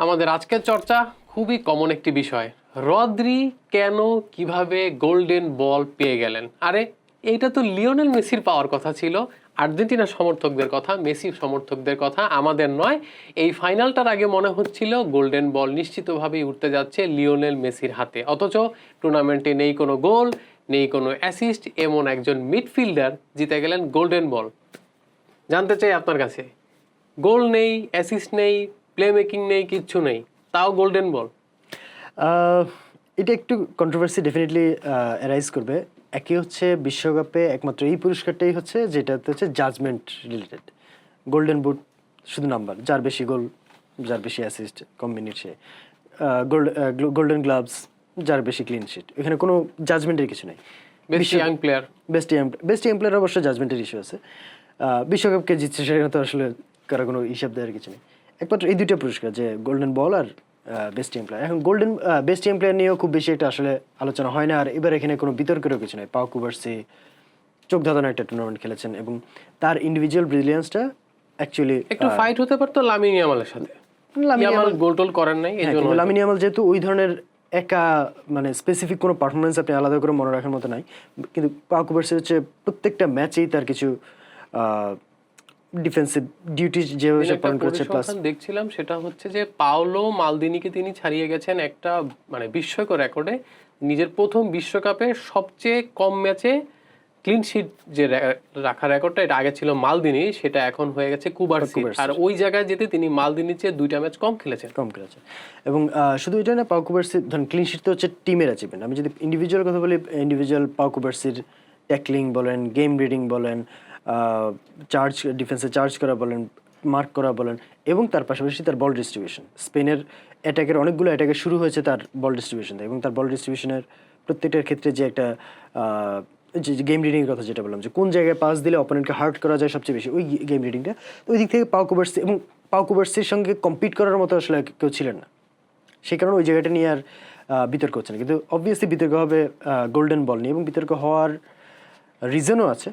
আমাদের আজকের চর্চা খুবই কমন একটি বিষয়। রদ্রি কেন কিভাবে গোল্ডেন বল পেয়ে গেলেন? আরে এইটা তো লিওনেল মেসির পাওয়ার কথা ছিল, আর্জেন্টিনা সমর্থকদের কথা, মেসি সমর্থকদের কথা, আমাদের নয়। এই ফাইনালটার আগে মনে হচ্ছিল গোল্ডেন বল নিশ্চিতভাবেই উঠতে যাচ্ছে লিওনেল মেসির হাতে, অথচ টুর্নামেন্টে নেই কোনো গোল, নেই কোনো অ্যাসিস্ট, এমন একজন মিডফিল্ডার জিতে গেলেন গোল্ডেন বল। জানতে চাই আপনার কাছে, গোল নেই, অ্যাসিস্ট নেই, প্লে মেকিং নেই, কিচ্ছু নেই, তাও গোল্ডেন বল। এটা একটু কন্ট্রোভার্সি ডেফিনেটলি অ্যারাইজ করবে। একই হচ্ছে বিশ্বকাপে একমাত্র এই পুরস্কারটাই হচ্ছে যেটাতে হচ্ছে জাজমেন্ট রিলেটেড। গোল্ডেন বুট শুধু নাম্বার, যার বেশি গোল, যার বেশি অ্যাসিস্ট, কম মিনিট সে। গোল্ডেন গ্লাভস, যার বেশি ক্লিন শিট। এখানে কোনো জাজমেন্টের কিছু নেই। Best young player, best young player অবশ্যই জাজমেন্টের ইস্যু আছে। বিশ্বকাপকে জিতছে সেখানে তো আসলে কারো কোনো হিসাব দেওয়ার কিছু নেই। একমাত্র এই দুইটা পুরস্কার, যে গোল্ডেন বল আর বেস্ট টিম প্লেয়ার। এখন বেস্ট টিম প্লেয়ার নিয়েও খুব বেশি একটা আসলে আলোচনা হয় না। আর এবার এখানে কোনো বিতর্কেরও কিছু নেই। পাও কুবার্সি চোখ ধাঁধানো একটা টুর্নামেন্ট খেলেছেন এবং তার ইন্ডিভিজুয়াল ব্রিলিয়ান্সটা অ্যাকচুয়ালি একটু ফাইট হতে পারতো লামিন ইয়ামালের সাথে। ইয়ামাল গোল টোল করেন নাই, এইজন্য লামিন ইয়ামাল যেহেতু ওই ধরনের একা মানে স্পেসিফিক কোনো পারফরমেন্স আপনি আলাদা করে মনে রাখার মতো নাই, কিন্তু পাও কুবার্সি হচ্ছে প্রত্যেকটা ম্যাচেই তার কিছু ডিফেন্সিভ ডিউটি যেভাবে সে পালন করেছে। প্লাস দেখছিলাম সেটা হচ্ছে যে পাওলো মালদিনিকে তিনি ছাড়িয়ে গেছেন একটা মানে বিস্ময়কর রেকর্ডে। নিজের প্রথম বিশ্বকাপে সবচেয়ে কম ম্যাচে ক্লিন শিট যে রাখা রেকর্ডটা, এটা আগে ছিল মালদিনি, সেটা এখন হয়ে গেছে কুবার্সি। আর ওই জায়গায় যেতে তিনি মালদিনির চেয়ে 2টা ম্যাচ কম খেলেছেন। এবং শুধু এটা না, পাও কুবার্সি ধরুন ক্লিন শিট তো হচ্ছে টিমের অ্যাচিভমেন্ট। আমি যদি ইন্ডিভিজুয়াল কথা বলি, ইন্ডিভিজুয়াল পাও কুবার্সির ট্যাকলিং বলেন, গেম রিডিং বলেন, চার্জ ডিফেন্সে চার্জ করা বলেন, মার্ক করা বলেন, এবং তার পাশাপাশি তার বল ডিস্ট্রিবিউশন। স্পেনের অ্যাটাকের অনেকগুলো অ্যাটাকে শুরু হয়েছে তার বল ডিস্ট্রিবিউশন থেকে, এবং তার বল ডিস্ট্রিবিউশনের প্রত্যেকটার ক্ষেত্রে যে একটা যে গেম রিডিংয়ের কথা যেটা বললাম, যে কোন জায়গায় পাস দিলে অপোনেন্টকে হার্ট করা যায় সবচেয়ে বেশি, ওই গেম রিডিংটা। তো ওই দিক থেকে পাও কুবার্সি, এবং পাও কুবার্সির সঙ্গে কম্পিট করার মতো আসলে কেউ ছিলেন না, সেই কারণে ওই জায়গাটা নিয়ে আর বিতর্ক হচ্ছে না। কিন্তু অবভিয়াসলি বিতর্ক হবে গোল্ডেন বল নিয়ে, এবং বিতর্ক হওয়ার রিজনও আছে।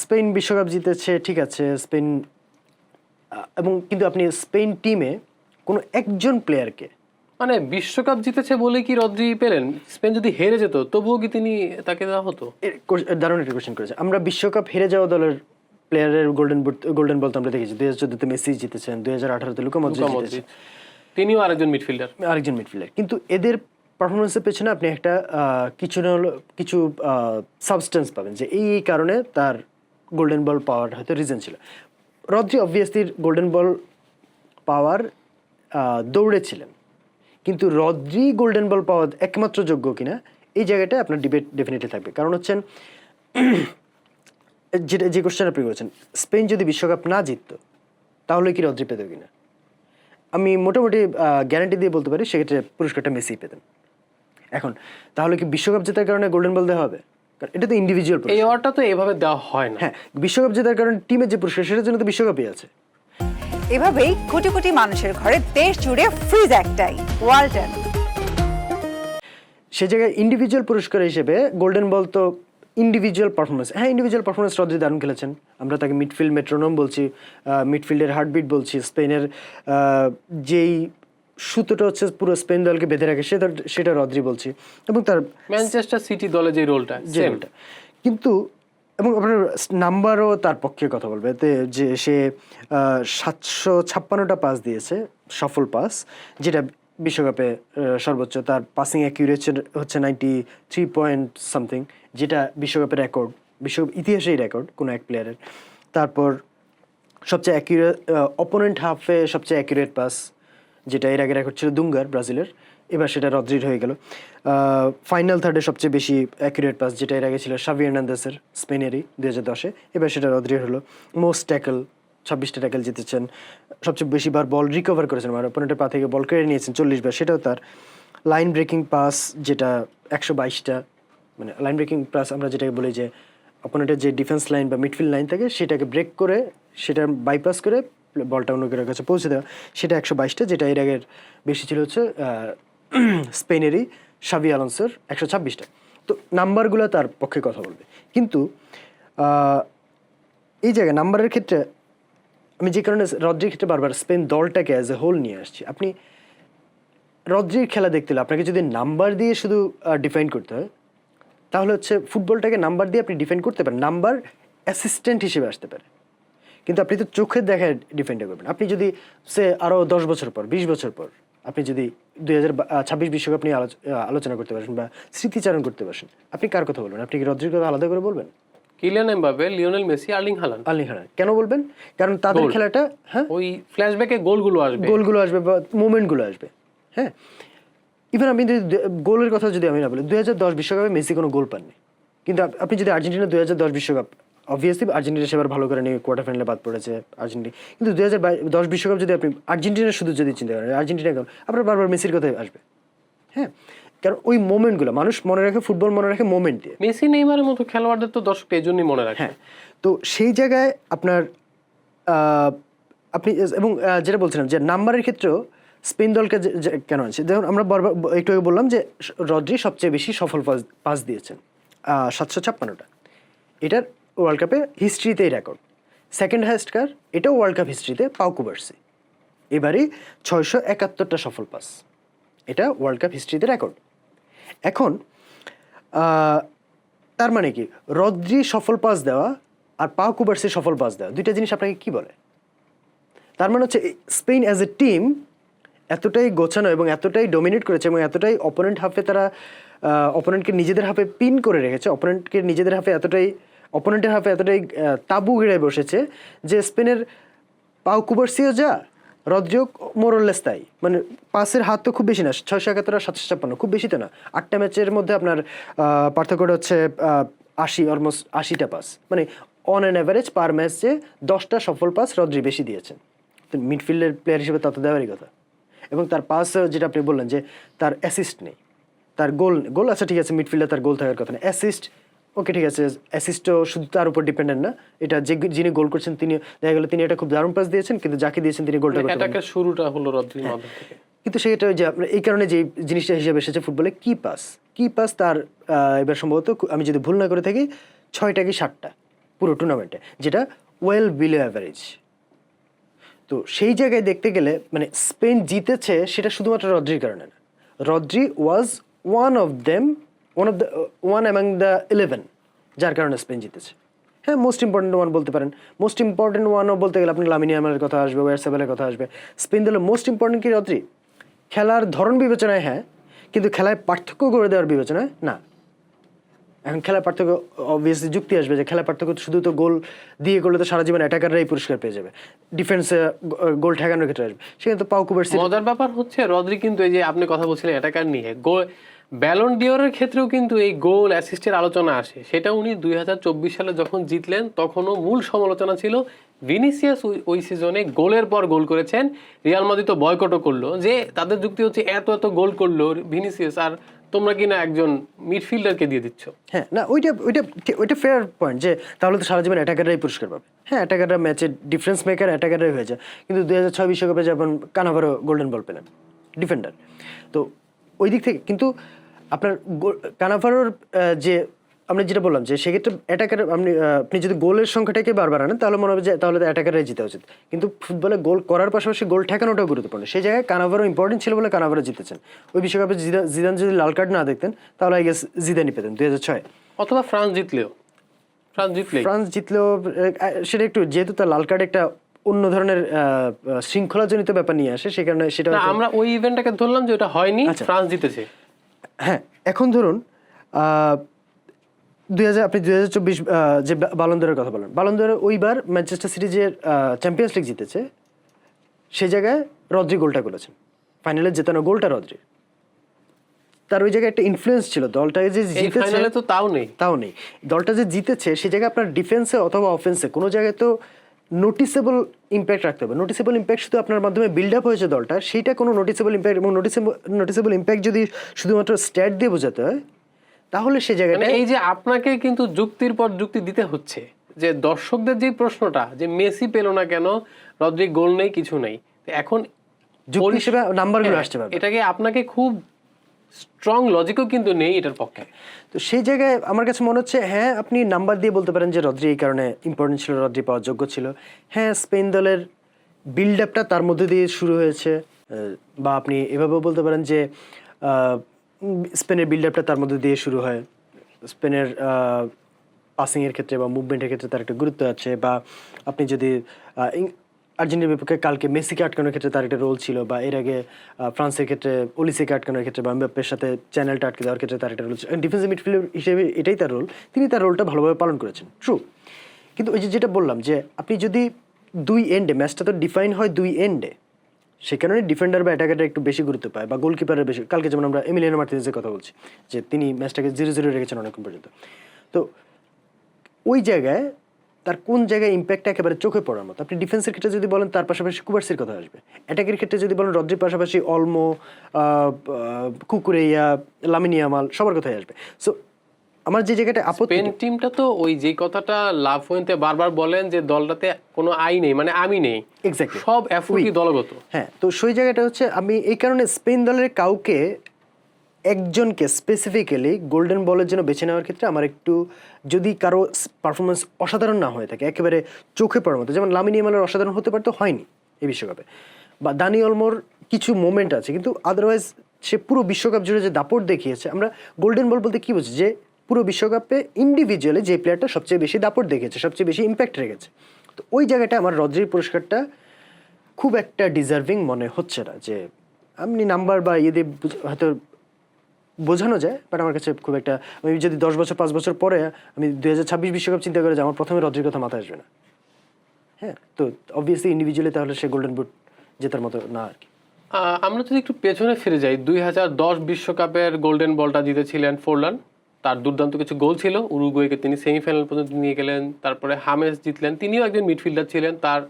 স্পেন বিশ্বকাপ জিতেছে, ঠিক আছে, স্পেন, এবং কিন্তু আপনি স্পেন টিমে কোনো একজন প্লেয়ারকে মানে বিশ্বকাপ জিতেছে বলে কি রদ্রি পেলেন? স্পেন যদি হেরে যেত তবুও কি তিনি তাকে দেওয়া হতো? দারুণ একটা কোয়েশ্চেন করেছে। আমরা বিশ্বকাপ হেরে যাওয়া দলের প্লেয়ারের গোল্ডেন বল তো আমরা দেখেছি। 2014-তে মেসি জিতেছেন, 2018-তে লুকা মদ্রিচ জিতেছেন, তিনিও আরেকজন মিডফিল্ডার। কিন্তু এদের পারফরমেন্সের পেছনে আপনি একটা কিছু না হলো কিছু সাবস্টেন্স পাবেন, যে এই কারণে তার গোল্ডেন বল পাওয়ার হয়তো রিজন ছিল। রদ্রি অবভিয়াসলি গোল্ডেন বল পাওয়ার দৌড়েছিলেন, কিন্তু রদ্রি গোল্ডেন বল পাওয়ার একমাত্র যোগ্য কিনা এই জায়গাটা আপনার ডিবেট ডেফিনেটলি থাকবে। কারণ হচ্ছেন যে কোশ্চেন আপনি করেছেন, স্পেন যদি বিশ্বকাপ না জিততো তাহলে কি রদ্রি পেত কিনা, আমি মোটামুটি গ্যারান্টি দিয়ে বলতে পারি সেক্ষেত্রে পুরস্কারটা মেসি পেতেন। এখন তাহলে কি বিশ্বকাপ জেতার কারণে গোল্ডেন বল দেওয়া হবে? কারণ এটা তো ইন্ডিভিজুয়াল, এই অ্যাওয়ার্ডটা তো এভাবে দেওয়া হয় না। হ্যাঁ, বিশ্বকাপ জেতার কারণে টিমের যে পুরস্কার, সেটার জন্য তো বিশ্বকাপই আছে। এভাবেই কোটি কোটি মানুষের ঘরে দেশ জুড়ে ফ্রিজ একটাই, ওয়ালটন। সে জায়গায় ইন্ডিভিজুয়াল পুরস্কার হিসেবে গোল্ডেন বল তো ইন্ডিভিজুয়াল পারফরমেন্স। হ্যাঁ, ইন্ডিভিজুয়াল পারফরমেন্স রদ্রি দারুণ খেলেছেন, আমরা তাকে মিডফিল্ড মেট্রোনম বলছি, মিডফিল্ডের হার্টবিট বলছি। স্পেনের যেই সুতোটা হচ্ছে পুরো স্পেন দলকে বেঁধে রাখে সেটা রদ্রি বলছি, এবং তার ম্যানচেস্টার সিটি দলে যে রোলটা, কিন্তু এবং আপনার নাম্বারও তার পক্ষে কথা বলবে, যে সে 756টা পাস দিয়েছে, সফল পাস, যেটা বিশ্বকাপে সর্বোচ্চ। তার পাসিং অ্যাকিউরেসি হচ্ছে 93 পয়েন্ট সামথিং, যেটা বিশ্বকাপের রেকর্ড, বিশ্বকাপ ইতিহাসেই রেকর্ড কোনো এক প্লেয়ারের। তারপর সবচেয়ে অ্যাকিউরেট অপোনেন্ট হাফে সবচেয়ে অ্যাকিউরেট পাস, যেটা এর আগে রেকর্ড ছিল দুঙ্গার, ব্রাজিলের, এবার সেটা রদ্রির হয়ে গেল। ফাইনাল থার্ডে সবচেয়ে বেশি অ্যাকিউরেট পাস, যেটা এর আগে ছিল শাভি হার্নান্দেজের, স্পেনেরই, 2010-এ, এবার সেটা রদ্রির হলো। মোস্ট ট্যাকল, 26টা ট্যাকল জিতেছেন, সবচেয়ে বেশি বার বল রিকভার করেছেন, মানে অপোনেন্টের পা থেকে বল কেড়ে নিয়েছেন 40 বার, সেটাও তার। লাইন ব্রেকিং পাস, যেটা 122টা, মানে লাইন ব্রেকিং পাস আমরা যেটাকে বলি, যে অপোনেন্টের যে ডিফেন্স লাইন বা মিডফিল্ড লাইন থাকে সেটাকে ব্রেক করে, সেটা বাইপাস করে বলটা অন্য কারোর কাছে পৌঁছে দেওয়া, সেটা 122টা, যেটা এর আগের বেশি ছিল হচ্ছে স্পেনেরই শাভি আলোনসোর 126টা। তো নাম্বারগুলো তার পক্ষে কথা বলবে, কিন্তু এই জায়গায় নাম্বারের ক্ষেত্রে আমি যে কারণে রদ্রির ক্ষেত্রে বারবার স্পেন দলটাকে অ্যাজ এ হোল নিয়ে আসছি, আপনি রদ্রির খেলা দেখতে হলে আপনাকে যদি নাম্বার দিয়ে শুধু ডিফাইন করতে হয়, তাহলে হচ্ছে ফুটবলটাকে নাম্বার দিয়ে আপনি ডিফাইন করতে পারেন, নাম্বার অ্যাসিস্ট্যান্ট হিসেবে আসতে পারে, কিন্তু আপনি তো চোখের দেখায় ডিফেন্ডটা করবেন। আপনি যদি সে আরও 10 বছর পর 20 বছর পর আপনি যদি 2026 বিশ্বকাপ নিয়ে আলোচনা করতে পারেন বা স্মৃতিচারণ করতে পারেন, আপনি কার কথা বলবেন? আপনি কি রদ্রির কথা আলাদা করে বলবেন? Kylian Mbappe, Lionel Messi, Erling Haaland. কেন বলবেন? কারণ তাদের গোল। খেলাটা, হ্যাঁ, ওই ফ্ল্যাশব্যাকে গোলগুলো আসবে বা মুভমেন্টগুলো আসবে। হ্যাঁ, ইভেন আপনি যদি গোলের কথা যদি আমি না বলি, 2010 বিশ্বকাপে মেসি কোনো গোল পাননি, কিন্তু আপনি যদি আর্জেন্টিনা 2010 বিশ্বকাপ, অবভিয়াসলি আর্জেন্টিনা সেবার ভালো করে নিয়ে কোয়ার্টার ফাইনালে বাদ পড়েছে আর্জেন্টিনা, কিন্তু 2010 বিশ্বকাপ যদি আপনি আর্জেন্টিনা শুধু যদি চিন্তা করেন, আর্জেন্টিনা কেন, আপনার বারবার মেসির কথাই আসবে। হ্যাঁ, কারণ ওই মোমেন্টগুলো মানুষ মনে রাখে, ফুটবল মনে রাখে মোমেন্ট দিয়ে। মেসি নেইমারের মতো খেলোয়াড়দের তো দর্শক এই জন্যই মনে রাখে। হ্যাঁ, তো সেই জায়গায় আপনার আপনি এবং যেটা বলছিলাম যে নাম্বারের ক্ষেত্রেও স্পেন দলকে কেন আছে, যেমন আমরা বারবার একটু আগে বললাম যে রদ্রি সবচেয়ে বেশি সফল পাস দিয়েছেন, 756টা। এটার ওয়ার্ল্ড কাপে হিস্ট্রিতেই রেকর্ড। সেকেন্ড হাইয়েস্ট কার, এটাও ওয়ার্ল্ড কাপ হিস্ট্রিতে পাউ কুবার্সি। এবারই 671টা সফল পাস, এটা ওয়ার্ল্ড কাপ হিস্ট্রিতে রেকর্ড। এখন তার মানে কি, রদ্রি সফল পাস দেওয়া আর পাউ কুবার্সি সফল পাস দেওয়া দুইটা জিনিস আপনাকে কি বলে? তার মানে হচ্ছে স্পেন অ্যাজ এ টিম এতটাই গোছানো এবং এতটাই ডমিনেট করেছে এবং এতটাই অপোনেন্ট হাফে তারা অপোনেন্টকে নিজেদের হাফে পিন করে রেখেছে, অপোনেন্টকে নিজেদের হাফে এতটাই, অপোনেন্টের হাফে এতটাই তাবু গেড়ে বসেছে যে স্পেনের পাউ কুবার্সিও যা, রদ্রিও মোরলেস তাই। মানে পাসের হাত তো খুব বেশি না, 671 আর 756, খুব বেশি তো না। 8টা ম্যাচের মধ্যে আপনার পার্থক্যটা হচ্ছে 80, অলমোস্ট 80টা পাস। মানে অন অ্যান অ্যাভারেজ পার ম্যাচে 10টা সফল পাস রদ্রি বেশি দিয়েছেন। তো মিডফিল্ডের প্লেয়ার হিসেবে তত দেওয়ারই কথা। এবং তার পাস, যেটা আপনি বললেন যে তার অ্যাসিস্ট নেই, তার গোল আচ্ছা ঠিক আছে, মিডফিল্ডে তার গোল থাকার কথা না, অ্যাসিস্ট ওকে ঠিক আছে, অ্যাসিস্টও শুধু তার উপর ডিপেন্ডেন্ট না, এটা যিনি গোল করছেন তিনি দেখা গেল তিনি এটা খুব দারুণ পাস দিয়েছেন, কিন্তু যাকে দিয়েছেন তিনি গোলটা করতে পারেন। অ্যাটাকের শুরুটা হলো রদ্রির মাধ্যম থেকে। কিন্তু সেটা যে আপনার এই কারণে যে জিনিসটা হিসেবে এসেছে ফুটবলে কি পাস তার এবার সম্ভবত আমি যদি ভুল না করে থাকি 6টা কি 7টা পুরো টুর্নামেন্টে, যেটা ওয়েল বিলো অ্যাভারেজ। তো সেই জায়গায় দেখতে গেলে মানে স্পেন জিতেছে সেটা শুধুমাত্র রদ্রির কারণে না, Rodri was one among the 11 যার কারণে স্পেন জিতেছে। হ্যাঁ, মোস্ট ইম্পর্টেন্ট ওয়ান বলতে পারেন, মোস্ট ইম্পর্টেন্ট ওয়ানও বলতে গেলে আপনি লামিন ইয়ামালের কথা আসবে, ওয়ারসাবেলের কথা আসবে। স্পেন দলের মোস্ট ইম্পর্টেন্ট কি রদ্রি? খেলার ধরন বিবেচনায় হ্যাঁ, কিন্তু খেলায় পার্থক্য করে দেওয়ার বিবেচনায় না। এখন খেলার পার্থক্য অবভিয়াসলি যুক্তি আসবে যে খেলার পার্থক্য শুধু তো গোল দিয়ে করলে তো সারা জীবন অ্যাটাকাররাই পুরস্কার পেয়ে যাবে, ডিফেন্সে গোল ঠেকানোর ক্ষেত্রে আসবে, সেখানে তো পাউ কুবার্সি। মজার ব্যাপার হচ্ছে রদ্রি কিন্তু এই যে আপনি কথা বলছিলেন অ্যাটাকার নিয়ে, ব্যালন ডিওরের ক্ষেত্রেও কিন্তু এই গোল অ্যাসিস্টের আলোচনা আসে। সেটা উনি 2024 সালে যখন জিতলেন তখনও মূল সমালোচনা ছিল ভিনিসিয়াস ওই সিজনে গোলের পর গোল করেছেন, রিয়াল মাদ্রিদ তো বয়কটও করলো, যে তাদের যুক্তি হচ্ছে এত গোল করলো ভিনিসিয়াস আর তোমরা কিনা একজন মিডফিল্ডারকে দিয়ে দিচ্ছ। হ্যাঁ, না ওইটা ফেয়ার পয়েন্ট যে তাহলে তো সারা জীবন অ্যাটাকাররাই পুরস্কার পাবে। হ্যাঁ, অ্যাটাকাররা ম্যাচে ডিফারেন্স মেকার অ্যাটাকাররাই হয়ে যায়, কিন্তু 2006 বিশ্বকাপে যেমন কানাভারো গোল্ডেন বল পেলেন ডিফেন্ডার, তো ওই দিক থেকে কিন্তু আপনার কানাভারোর যে আমরা যেটা বললাম যে সেক্ষেত্রে অ্যাটাকার আপনি যদি গোলের সংখ্যাটাকে বারবার আনেন তাহলে মনে হবে যে তাহলে তো অ্যাটাকাররাই জিতা উচিত, কিন্তু ফুটবলে গোল করার পাশাপাশি গোল ঠেকানোটাও গুরুত্বপূর্ণ। সেই জায়গায় কানাভারো ইম্পর্টেন্ট ছিল বলে কানাভারো জিতেছেন। ওই বিশ্বকাপে জিদান যদি লাল কার্ড না দেখতেন তাহলে আই গেস জিদানই পেতেন 2006। অথবা ফ্রান্স জিতলেও সেটা একটু যেহেতু তার লাল কার্ড একটা অন্য ধরনের শৃঙ্খলাজনিত ব্যাপার নিয়ে আসে, সে কারণে সেটা আমরা ওই ইভেন্টটাকে ধরলাম যে ওটা হয়নি, ফ্রান্স জিতেছে। হ্যাঁ, এখন ধরুন 2024 যে বালন দরের কথা বলেন, বালন দরে ওইবার ম্যানচেস্টার সিটি যে চ্যাম্পিয়ন্স লিগ জিতেছে সেই জায়গায় রদ্রি গোলটা করেছেন, ফাইনালে জেতানো গোলটা রদ্রি, তার ওই জায়গায় একটা ইনফ্লুয়েন্স ছিল। দলটাকে যে জিতেছে তো তাও নেই, দলটা যে জিতেছে সেই জায়গায় আপনার ডিফেন্সে অথবা অফেন্সে কোনো জায়গায় তো নোটিসেবল ইম্প্যাক্ট রাখতে হবে। নোটিসেবল ইম্প্যাক্ট শুধু আপনার মাধ্যমে বিল্ড আপ হয়েছে দলটা, সেইটা কোনো নোটিসেবল ইম্প্যাক্ট, এবং নোটিসেবল ইম্প্যাক্ট যদি শুধুমাত্র স্ট্যাট দিয়ে বোঝাতে হয় তাহলে সে জায়গাটা এই যে আপনাকে কিন্তু যুক্তির পর যুক্তি দিতে হচ্ছে যে দর্শকদের যে প্রশ্নটা যে মেসি পেল না কেন, রদ্রি গোল নেই কিছু নেই, এখন যুক্তি হিসেবে নাম্বারগুলো আসতে পারবে, এটাকে আপনাকে খুব স্ট্রং লজিকও কিন্তু নেই এটার পক্ষে। তো সেই জায়গায় আমার কাছে মনে হচ্ছে হ্যাঁ আপনি নাম্বার দিয়ে বলতে পারেন যে রদ্রি এই কারণে ইম্পর্টেন্ট ছিল, রদ্রি পাওয়ার যোগ্য ছিল। হ্যাঁ স্পেন দলের বিল্ড আপটা তার মধ্যে দিয়ে শুরু হয়েছে, বা আপনি এভাবেও বলতে পারেন যে স্পেনের বিল্ড আপটা তার মধ্যে দিয়ে শুরু হয়। স্পেনের পাসিংয়ের ক্ষেত্রে বা মুভমেন্টের ক্ষেত্রে তার একটা গুরুত্ব আছে। বা আপনি যদি আর্জেন্টিনার বিপক্ষে কালকে মেসিকে আটকানোর ক্ষেত্রে তার একটা রোল ছিল, বা এর আগে ফ্রান্সের ক্ষেত্রে ওলিসেকে আটকানোর ক্ষেত্রে বা এমবাপ্পের সাথে চ্যানেলটা আটকে দেওয়ার ক্ষেত্রে তার একটা রোল ছিল। ডিফেন্সিভ মিডফিল্ডার হিসেবে এটাই তার রোল, তিনি তার রোলটা ভালোভাবে পালন করেছেন, ট্রু। কিন্তু ওই যেটা বললাম যে আপনি যদি দুই এন্ডে, ম্যাচটা তো ডিফাইন হয় দুই এন্ডে, সেই কারণে ডিফেন্ডার বা অ্যাটাকারটা একটু বেশি গুরুত্ব পায়, বা গোলকিপারের বেশি। কালকে যেমন আমরা এমিলিয়ানো মার্টিনেজের কথা বলছি যে তিনি ম্যাচটাকে 0-0 রেখেছেন অনেকক্ষণ পর্যন্ত। তো ওই জায়গায় তার কোন জায়গায় ইম্প্যাক্টটা একেবারে চোখে পড়ার মতো। আপনি ডিফেন্সের ক্ষেত্রে যদি বলেন তার পাশাপাশি কুবার্সির কথা আসবে, অ্যাটাকের ক্ষেত্রে যদি বলেন রদ্রির পাশাপাশি অলমো, কুকুরেইয়া, লামিন ইয়ামাল সবার কথাই আসবে। সো আমার যে জায়গাটা আপত্তি, স্পেন টিমটা তো ওই যে কথাটা লাভ হইতে বারবার বলেন যে দলটাতে কোনো আই নেই, মানে আমি নেই, এক্স্যাক্টলি সব এফোর্টই দলগত। হ্যাঁ, তো সেই জায়গাটা হচ্ছে আমি এই কারণে স্পেন দলের কাউকে, একজনকে স্পেসিফিক্যালি গোল্ডেন বলের জন্য বেছে নেওয়ার ক্ষেত্রে আমার একটু, যদি কারো পারফরমেন্স অসাধারণ না হয়ে থাকে একেবারে চোখে পড়ার মতো, যেমন লামিন ইয়ামালের অসাধারণ হতে পারতো, হয়নি এই বিশ্বকাপে, বা দানি অলমোর কিছু মোমেন্ট আছে, কিন্তু আদারওয়াইজ সে পুরো বিশ্বকাপ জুড়ে যে দাপট দেখিয়েছে। আমরা গোল্ডেন বল বলতে কী বুঝি, যে পুরো বিশ্বকাপে ইন্ডিভিজুয়ালি যে প্লেয়ারটা সবচেয়ে বেশি দাপট দেখিয়েছে, সবচেয়ে বেশি ইম্প্যাক্ট রেখেছে। তো ওই জায়গাটা আমার রদ্রির পুরস্কারটা খুব একটা ডিজার্ভিং মনে হচ্ছে না। যে আপনি নাম্বার বা ইয়ে দিয়ে হয়তো বোঝানো যায়, বাট আমার কাছে খুব একটা, আমি যদি 10 বছর 5 বছর পরে আমি 2026 বিশ্বকাপ চিন্তা করে যে আমার প্রথমে রদ্রির কথা মাথায় আসবে না। হ্যাঁ, তো অবভিয়াসলি ইন্ডিভিজুয়ালি তাহলে সে গোল্ডেন বুট জেতার মতো না আর কি। আমরা যদি একটু পেছনে ফিরে যাই, 2010 বিশ্বকাপের গোল্ডেন বলটা জিতেছিলেন ফোরলান, তার দুর্দান্ত কিছু গোল ছিল, উরুগুয়েকে তিনি সেমিফাইনাল পর্যন্ত নিয়ে গেলেন। তারপরে হামেস জিতলেন, তিনিও একজন মিডফিল্ডার ছিলেন, তার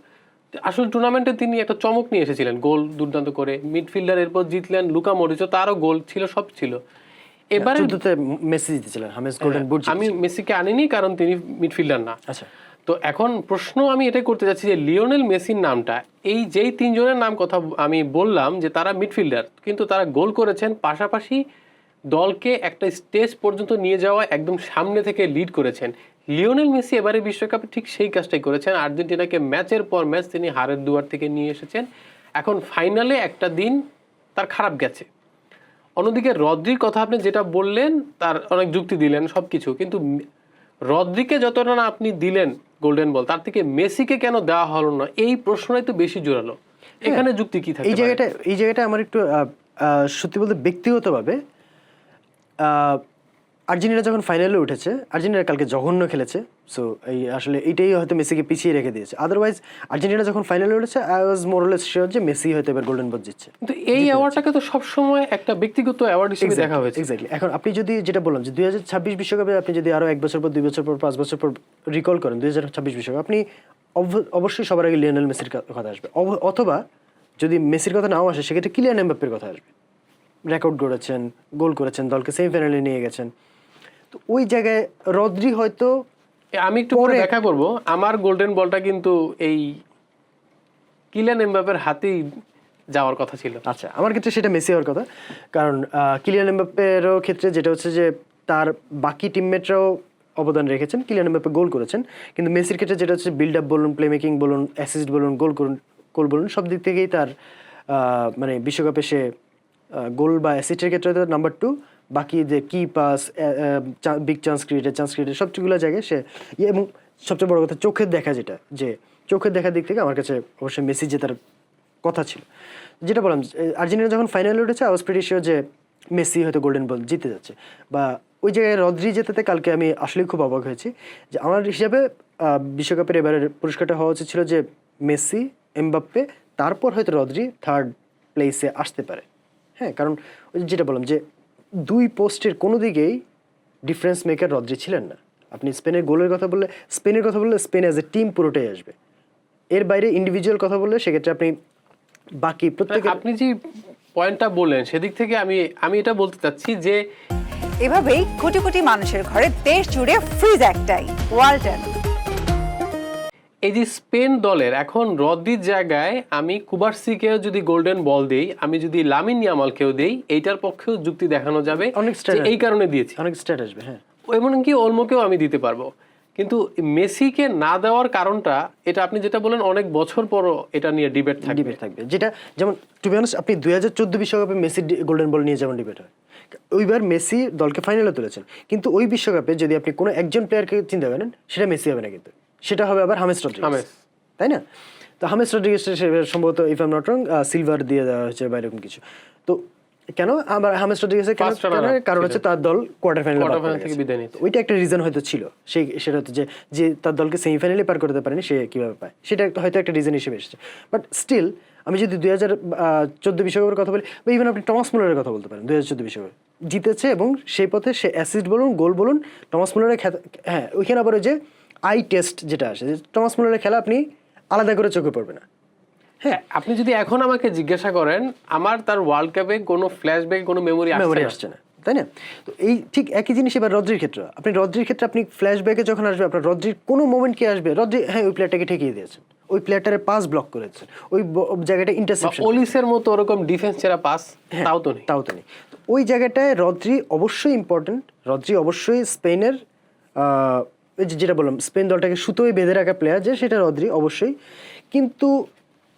আসল টুর্নামেন্টে তিনি একটা চমক নিয়ে এসেছিলেন, গোল দুর্দান্ত করে মিডফিল্ডার। এরপর জিতলেন লুকা মরিচও, তারও গোল ছিল, সব ছিল। এবারে মেসি জিতেছিলেন, হামেস গোল্ডেন বুট। আমি মেসিকে আনিনি কারণ তিনি মিডফিল্ডার না। আচ্ছা, তো এখন প্রশ্ন আমি এটাই করতে যাচ্ছি যে লিওনেল মেসির নামটা, এই যেই তিনজনের নাম কথা আমি বললাম যে তারা মিডফিল্ডার, কিন্তু তারা গোল করেছেন, পাশাপাশি দলকে একটা স্টেজ পর্যন্ত নিয়ে যাওয়া, একদম সামনে থেকে লিড করেছেন। লিওনেল মেসি এবারে বিশ্বকাপে ঠিক সেই কাজটাই করেছেন। আর্জেন্টিনাকে ম্যাচের পর ম্যাচ তিনি হারের দুয়ার থেকে নিয়ে এসেছেন। এখন ফাইনালে একটা দিন তার খারাপ গেছে। অন্যদিকে রদ্রির কথা আপনি যেটা বললেন, তার অনেক যুক্তি দিলেন সব কিছু, কিন্তু রদ্রিকে যতটা না আপনি দিলেন গোল্ডেন বল, তার থেকে মেসিকে কেন দেওয়া হলো না, এই প্রশ্নটাই তো বেশি জোরালো। এখানে যুক্তি কি থাকে? এই জায়গাটা আমার একটু সত্যি বলতে ব্যক্তিগতভাবে, আর্জেন্টিনা যখন ফাইনালে উঠেছে, আর্জেন্টিনা কালকে জঘন্য খেলেছে। সো এই আসলে এইটাই হয়তো মেসিকে পিছিয়ে রেখে দিয়েছে। আদারওয়াইজ আর্জেন্টিনা যখন ফাইনালে উঠেছে, আই ওয়াজ মোরলেস শিওর যে মেসি হয়তো এবার গোল্ডেন বল জিতছে। কিন্তু এই অ্যাওয়ার্ডটাকে তো সবসময় একটা ব্যক্তিগত অ্যাওয়ার্ড হিসেবে দেখা হয়েছে। এক্স্যাক্টলি। এখন আপনি যদি যেটা বললাম যে 2026 বিশ্বকাপে আপনি যদি আরো 1 বছর পর, 2 বছর পর, 5 বছর পর রিকল করেন 2026 বিশ্বকাপ, আপনি অবশ্যই সবার আগে লিওনেল মেসির কথা আসবে। অথবা যদি মেসির কথা নাও আসে, সেক্ষেত্রে কিলিয়ান এমবাপ্পের কথা আসবে। রেকর্ড গড়েছেন, গোল করেছেন, দলকে সেমিফাইনালে নিয়ে গেছেন। তো ওই জায়গায় রদ্রি হয়তো, আমি একটু পরে দেখা করব, আমার গোল্ডেন বলটা কিন্তু এই কিলিয়ান এমবাপ্পের হাতেই যাওয়ার কথা ছিল। আচ্ছা, আমার ক্ষেত্রে সেটা মেসি হওয়ার কথা। কারণ কিলিয়ান এমবাপ্পেরও ক্ষেত্রে যেটা হচ্ছে যে তার বাকি টিমমেটরাও অবদান রেখেছেন, কিলিয়ান এমবাপ্পে গোল করেছেন, কিন্তু মেসির ক্ষেত্রে যেটা হচ্ছে বিল্ড আপ বলুন, প্লে মেকিং বলুন, অ্যাসিস্ট বলুন, গোল বলুন, সব দিক থেকেই তার মানে বিশ্বকাপে সে গোল বা অ্যাসিস্টের ক্ষেত্রে তো নাম্বার 2, বাকি যে কি পাস, বিগ চান্স ক্রিয়েটেড সবগুলো জায়গায় সে এবং সবচেয়ে বড় কথা চোখের দেখা, যে চোখের দেখার দিক থেকে আমার কাছে অবশ্যই মেসি জেতার কথা ছিল। যেটা বললাম, আর্জেন্টিনা যখন ফাইনালে উঠেছে, আই ওয়াজ প্রিটি শিওর যে মেসি হয়তো গোল্ডেন বল জিতে যাচ্ছে। বা ওই জায়গায় রদ্রি জেতাতে কালকে আমি আসলেই খুব অবাক হয়েছি। যে আমার হিসাবে বিশ্বকাপের এবারের পুরস্কারটা হওয়া উচিত ছিল যে মেসি, এমবাপ্পে, তারপর হয়তো রদ্রি থার্ড প্লেসে আসতে পারে। হ্যাঁ, কারণ ওই যেটা বললাম যে দুই পোস্টের কোনো দিকেই ডিফারেন্স মেকার রদ্রি ছিলেন না। আপনি স্পেনের গোলের কথা বললে, স্পেন অ্যাজ এ টিম পুরোটাই আসবে। এর বাইরে ইন্ডিভিজুয়াল কথা বললে সেক্ষেত্রে আপনি বাকি প্রত্যেকে, আপনি যে পয়েন্টটা বললেন সেদিক থেকে আমি এটা বলতে চাচ্ছি যে এভাবেই কোটি কোটি মানুষের ঘরে দেশ জুড়ে ফ্রিজ একটাই, ওয়ালটন। এই যে স্পেন দলের এখন রদ্রির জায়গায় আমি কুবার্সিকেও যদি গোল্ডেন বল দেই, আমি যদি লামিন ইয়ামালকেও দেই, এইটার পক্ষেও যুক্তি দেখানো যাবে অনেক যে স্ট্যাট এই কারণে দিয়েছি। অনেক স্ট্যাট আসবে, হ্যাঁ। এমনকি অলমোকেও আমি দিতে পারবো, কিন্তু মেসিকে না দেওয়ার কারণটা এটা আপনি যেটা বলেন অনেক বছর পরও এটা নিয়ে ডিবেট থাকবে যেটা যেমন টু বি অনেস্ট আপনি 2014 বিশ্বকাপে মেসি গোল্ডেন বল নিয়ে যেমন ডিবেট হয়, ওইবার মেসি দলকে ফাইনালে তুলেছেন, কিন্তু ওই বিশ্বকাপে যদি আপনি কোনো একজন প্লেয়ারকে চিন্তা করেন সেটা মেসি হবে না, কিন্তু সেটা হবে আবার হামেস রদ্রিগেজ, তাই না? তো হামেস রদ্রিগেজ সম্ভবত if I am not wrong silver দিয়ে দেওয়া হয়েছে বা এরকম কিছু। তো কেন আবার হামেস রদ্রিগেজের কারণ হচ্ছে তার দল কোয়ার্টার ফাইনালে থেকে বিদায় নিতে, ওইটা একটা রিজন হয়তো ছিল, সেটা হচ্ছে যে তার দলকে সেমিফাইনালে পার করতে পারেনি সে কিভাবে পায়, সেটা হয়তো একটা রিজন হিসেবে এসেছে। বাট স্টিল আমি যদি 2014 বিশ্বকাপের কথা বলি, বা ইভেন আপনি টমাস মুলারের কথা বলতে পারেন, 2014 বিশ্বকাপে জিতেছে এবং সেই পথে সে অ্যাসিস্ট বলুন গোল বলুন, টমাস মুলারের হ্যাঁ ওইখানে আবার ওই যে আই টেস্ট যেটা আসে, যে টমাস মুলারের খেলা আপনি আলাদা করে চোখে পড়বে না। হ্যাঁ, আপনি যদি এখন আমাকে জিজ্ঞাসা করেন, আমার তার ওয়ার্ল্ড কাপে কোনো ফ্ল্যাশব্যাক কোনো মেমোরি আসছে না, তাই না? তো এই ঠিক একই জিনিস এবার রদ্রির ক্ষেত্রে, রদ্রির ক্ষেত্রে আপনি ফ্ল্যাশব্যাকে যখন আসবে আপনার রদ্রির কোনো মোমেন্ট কি আসবে, রদ্রি হ্যাঁ ওই প্লেয়ারটাকে ঠেকিয়ে দিয়েছেন, ওই প্লেয়ারটারে পাস ব্লক করেছেন, ওই জায়গাটা ইন্টারসেপশন, ওলিসের মতো ওরকম ডিফেন্স ছেড়া পাস তাও তো নেই। তো ওই জায়গাটায় রদ্রি অবশ্যই ইম্পর্টেন্ট, রদ্রি অবশ্যই স্পেনের যেটা বললাম স্পেন দলটাকে সুতোয় বেঁধে রাখা প্লেয়ার, যে সেটা রদ্রি অবশ্যই। কিন্তু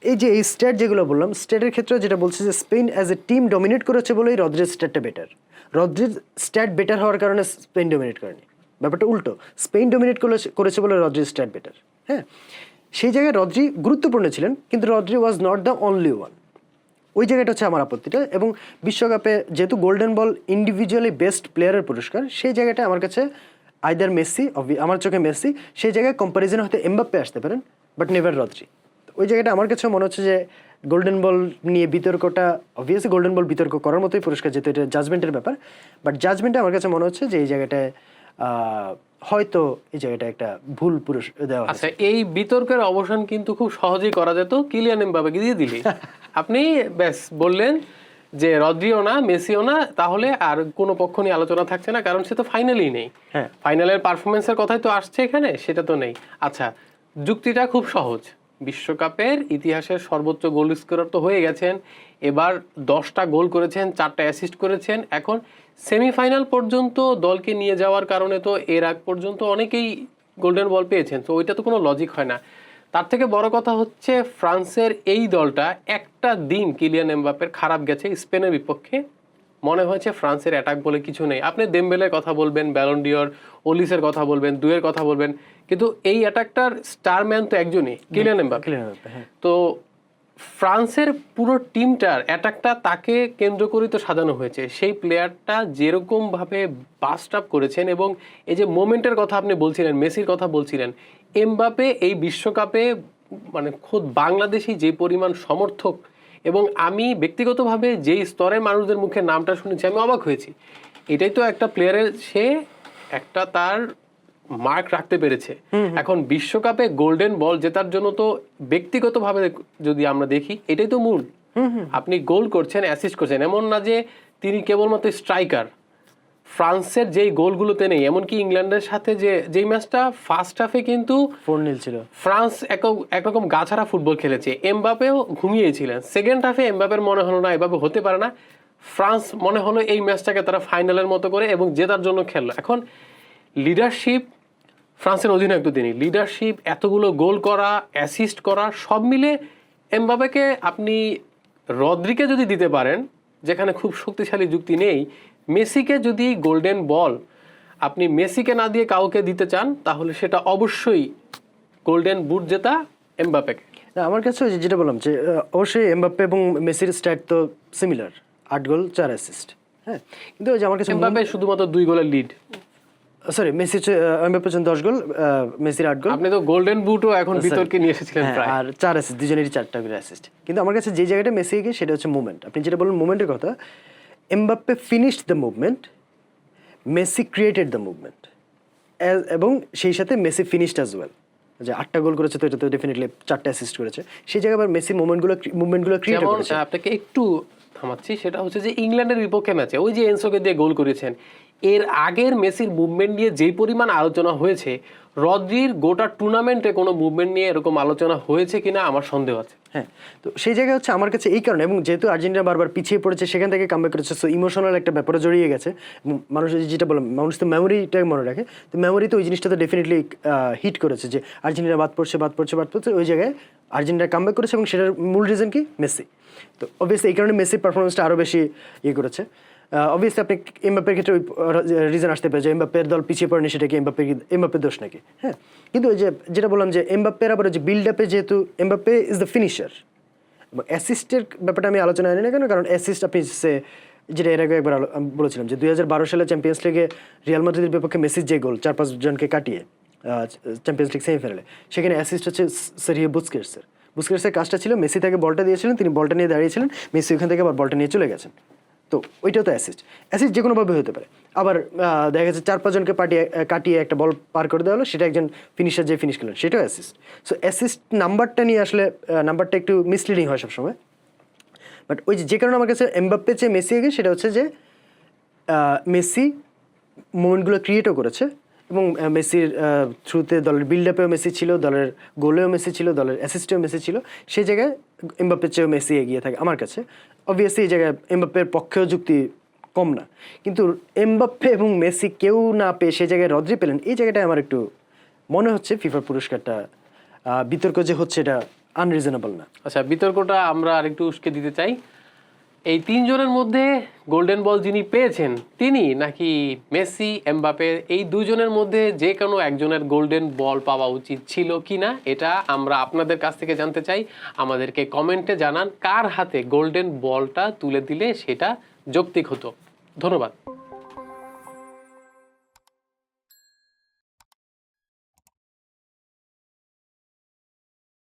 এই যে এই স্ট্যাট যেগুলো বললাম, স্ট্যাটের ক্ষেত্রে যেটা বলছে যে Spain as a team dominate করেছে বলেই রদ্রির স্ট্যাটটা বেটার, রদ্রির স্ট্যাট বেটার হওয়ার কারণে স্পেন ডমিনেট করেনি, ব্যাপারটা উল্টো, স্পেন ডমিনেট করেছে বলে রদ্রির স্ট্যাট বেটার। হ্যাঁ, সেই জায়গায় রদ্রি গুরুত্বপূর্ণ ছিলেন, কিন্তু Rodri was not the only one, ওই জায়গাটা হচ্ছে আমার আপত্তিটা। এবং বিশ্বকাপে যেহেতু গোল্ডেন বল ইন্ডিভিজুয়ালি বেস্ট প্লেয়ারের পুরস্কার, সেই জায়গাটা আমার কাছে আইদার মেসি, আমার চোখে মেসি, সেই জায়গায় কম্প্যারিজনে হয়তো এমবাপ্পে আসতে পারেন, বাট নেভার রদ্রি। ওই জায়গাটা আমার কাছে মনে হচ্ছে যে গোল্ডেন বল নিয়ে বিতর্কটা অবভিয়াসলি গোল্ডেন বল বিতর্ক করার মতোই পুরস্কার, যেহেতু এটা জাজমেন্টের ব্যাপার, বাট জাজমেন্টে আমার কাছে মনে হচ্ছে যে এই জায়গাটায় হয়তো এই জায়গাটা একটা ভুল পুরস্কার দেওয়া। আচ্ছা, এই বিতর্কের অবসান কিন্তু খুব সহজেই করা যেত, কিলিয়ান এমবাপ্পেকে দিয়ে দিলে আপনি ব্যাস বললেন যে রদ্রিও না মেসিও না, তাহলে আর কোনো পক্ষ নিয়ে আলোচনা থাকছে না, কারণ সে তো ফাইনালেই নেই। হ্যাঁ, ফাইনালের পারফরমেন্সের কথাই তো আসছে এখানে, সেটা তো নেই। আচ্ছা, যুক্তিটা খুব সহজ, বিশ্বকাপের ইতিহাসের সর্বোচ্চ গোল স্কোরার তো হয়ে গেছেন, এবার 10টা গোল করেছেন, 4টা অ্যাসিস্ট করেছেন, এখন সেমিফাইনাল পর্যন্ত দলকে নিয়ে যাওয়ার কারণে তো এর আগ পর্যন্ত অনেকেই গোল্ডেন বল পেয়েছেন, তো ওইটা তো কোনো লজিক হয় না। তার থেকে বড় কথা হচ্ছে ফ্রান্সের এই দলটা একটা দিন কিলিয়ান এমবাপ্পের খারাপ গেছে স্পেনের বিপক্ষে, মনে হয়েছে ফ্রান্সের অ্যাটাক বলে কিছু নেই। আপনি দেমবেলের কথা বলবেন, ব্যালন ডিওর, ওলিসের কথা বলবেন, দুয়ের কথা বলবেন, কিন্তু এই অ্যাটাকটার স্টারম্যান তো একজনই, কিলিয়ান এমবাপ্পে। তো ফ্রান্সের পুরো টিমটার অ্যাটাকটা তাকে কেন্দ্র করেই তো সাজানো হয়েছে, সেই প্লেয়ারটা যেরকমভাবে বাস্ট আপ করেছেন, এবং এই যে মোমেন্টের কথা আপনি বলছিলেন, মেসির কথা বলছিলেন, এমবাপ্পে এই বিশ্বকাপে মানে খোদ বাংলাদেশি যে পরিমাণ সমর্থক, এবং আমি ব্যক্তিগতভাবে যেই স্তরের মানুষদের মুখে নামটা শুনেছি আমি অবাক হয়েছি। এটাই তো একটা প্লেয়ারের সে একটা তার মার্ক রাখতে পেরেছে। এখন বিশ্বকাপে গোল্ডেন বল জেতার জন্য তো ব্যক্তিগতভাবে যদি আমরা দেখি এটাই তো মূল, আপনি গোল করছেন, অ্যাসিস্ট করছেন, এমন না যে তিনি কেবলমাত্র স্ট্রাইকার। ফ্রান্সের যেই গোলগুলোতে নেই, এমনকি ইংল্যান্ডের সাথে যেই ম্যাচটা ফার্স্ট হাফে কিন্তু 4-0 ছিল, ফ্রান্স একরকম গাছাড়া ফুটবল খেলেছে, এমবাপেও ঘুমিয়েছিলেন। সেকেন্ড হাফে এমবাপের মনে হলো না এভাবে হতে পারে না, ফ্রান্স মনে হলো এই ম্যাচটাকে তারা ফাইনালের মতো করে এবং জেতার জন্য খেললো। এখন লিডারশিপ ফ্রান্সের অধিনায়ক তো তিনি, লিডারশিপ, এতগুলো গোল করা, অ্যাসিস্ট করা, সব মিলে এমবাপেকে আপনি রদ্রিকে যদি দিতে পারেন, যেখানে খুব শক্তিশালী যুক্তি নেই, মেসিকে যদি গোল্ডেন বল আপনি মেসিকে না দিয়ে কাউকে দিতে চান, তাহলে সেটা অবশ্যই গোল্ডেন বুট জেতা এমবাপ্পেকে। আমার কাছে যেটা বললাম যে অবশ্যই এমবাপ্পে এবং মেসির স্ট্যাট তো সিমিলার, 8 গোল 4 অ্যাসিস্ট। হ্যাঁ, কিন্তু ওই যে আমার কাছে এমবাপ্পে শুধুমাত্র 2 গোলের লিড, সরি মেসি এমবাপ্পে 10 গোল, মেসির 8 গোল। আপনি তো গোল্ডেন বুটও এখন বিতর্কে নিয়ে এসেছিলেন প্রায়, আর 4 অ্যাসিস্ট, দুজনেরই 4টা করে অ্যাসিস্ট। কিন্তু আমার কাছে যে জায়গাটা মেসি গিয়ে সেটা হচ্ছে মুভমেন্ট। আপনি যেটা বললেন মুভমেন্টের কথা, Mbappe finished the movement, Messi created the movement, এবং সেই সাথে মেসি ফিনিশড অ্যাজ ওয়েল। যে 8টা গোল করেছে তো এটা তো ডেফিনেটলি 4টা অ্যাসিস্ট করেছে, সেই জায়গায় আবার মেসি মুভমেন্টগুলো ক্রিয়েট করেছে। আপনাকে একটু থামাচ্ছি, সেটা হচ্ছে যে ইংল্যান্ডের বিপক্ষে ম্যাচে ওই যে এনসোকে দিয়ে গোল করেছেন, এর আগের মেসির মুভমেন্ট নিয়ে যেই পরিমাণ আলোচনা হয়েছে, রদ্রির গোটা টুর্নামেন্টে কোনো মুভমেন্ট নিয়ে এরকম আলোচনা হয়েছে কিনা আমার সন্দেহ আছে। হ্যাঁ, তো সেই জায়গায় হচ্ছে আমার কাছে এই কারণে, এবং যেহেতু আর্জেন্টিনা বারবার পিছিয়ে পড়েছে সেখান থেকে কামব্যাক করেছে, সো ইমোশনাল একটা ব্যাপারে জড়িয়ে গেছে। মানুষ যেটা বলে, মানুষ তো মেমোরিটা মনে রাখে, তো মেমোরি তো ওই জিনিসটা তো ডেফিনেটলি হিট করেছে যে আর্জেন্টিনা বাদ পড়ছে, ওই জায়গায় আর্জেন্টিনা কামব্যাক করেছে, এবং সেটার মূল রিজন কি? মেসি। তো অবভিয়াসলি এই কারণে মেসির পারফরমেন্সটা আরও বেশি ইয়ে করেছে। অবভিয়াসলি আপনি এমবাপ্পের ক্ষেত্রে ওই রিজন আসতে পারে যে এমবাপ্পের দল পিছিয়ে পড়েনি, সেটা কি এমবাপ্পের দোষ নাকি? হ্যাঁ, কিন্তু ওই যে যেটা বললাম যে এমবাপ্পের আবার যে বিল্ড আপে, যেহেতু এমবাপ্পে ইজ দ্য ফিনিশার, এবং অ্যাসিস্টের ব্যাপারটা আমি আলোচনা আনি না কেন, কারণ অ্যাসিস্ট আপনি যেটা এর আগে একবার বলেছিলাম যে 2012 সালে চ্যাম্পিয়ন্স লিগে রিয়াল মাদ্রিদের বিপক্ষে মেসির যে গোল 4-5 জনকে কাটিয়ে চ্যাম্পিয়ন্স লিগ সেমিফাইনালে, সেখানে অ্যাসিস্ট হচ্ছে সেরিও বুস্কেটসের কাজটা ছিল মেসি তাকে বলটা দিয়েছিলেন, তিনি বলটা নিয়ে দাঁড়িয়েছিলেন, মেসি ওখান থেকে আবার বলটা নিয়ে চলে গেছেন। তো ওইটাও তো অ্যাসিস্ট যে কোনোভাবে হতে পারে। আবার দেখা যাচ্ছে 4-5 জনকে কাটিয়ে একটা বল পার করে দেওয়া হলো, সেটা একজন ফিনিশার যে ফিনিশ করলেন, সেটাও অ্যাসিস্ট। সো অ্যাসিস্ট নাম্বারটা নিয়ে আসলে নাম্বারটা একটু মিসলিডিং হয় সবসময়। বাট ওই যে কারণে আমার কাছে এমবাপ্পে চেয়ে মেসি এগিয়ে, সেটা হচ্ছে যে মেসি মোমেন্টগুলো ক্রিয়েটও করেছে, এবং মেসির থ্রুতে দলের বিল্ড আপেও মেসি ছিল, দলের গোলেও মেসি ছিল, দলের অ্যাসিস্টেও মেসি ছিল। সেই জায়গায় এমবাপ্পের চেয়েও মেসি এগিয়ে থাকে আমার কাছে। অবভিয়াসলি এই জায়গায় এমবাপ্পের পক্ষেও যুক্তি কম না, কিন্তু এমবাপ্পে এবং মেসি কেউ না পেয়ে সেই জায়গায় রদ্রি পেলেন, এই জায়গাটায় আমার একটু মনে হচ্ছে ফিফার পুরস্কারটা বিতর্ক যে হচ্ছে এটা আনরিজনেবল না। আচ্ছা, বিতর্কটা আমরা আরেকটু উস্কে দিতে চাই। এই তিনজনের মধ্যে গোল্ডেন বল যিনি পেয়েছেন তিনি, নাকি মেসি, এমবাপ্পে, এই দুজনের মধ্যে যে কোনো একজনের গোল্ডেন বল পাওয়া উচিত ছিল কিনা, এটা আমরা আপনাদের কাছ থেকে জানতে চাই। আমাদেরকে কমেন্টে জানান কার হাতে গোল্ডেন বলটা তুলে দিলে সেটা যৌক্তিক হতো। ধন্যবাদ।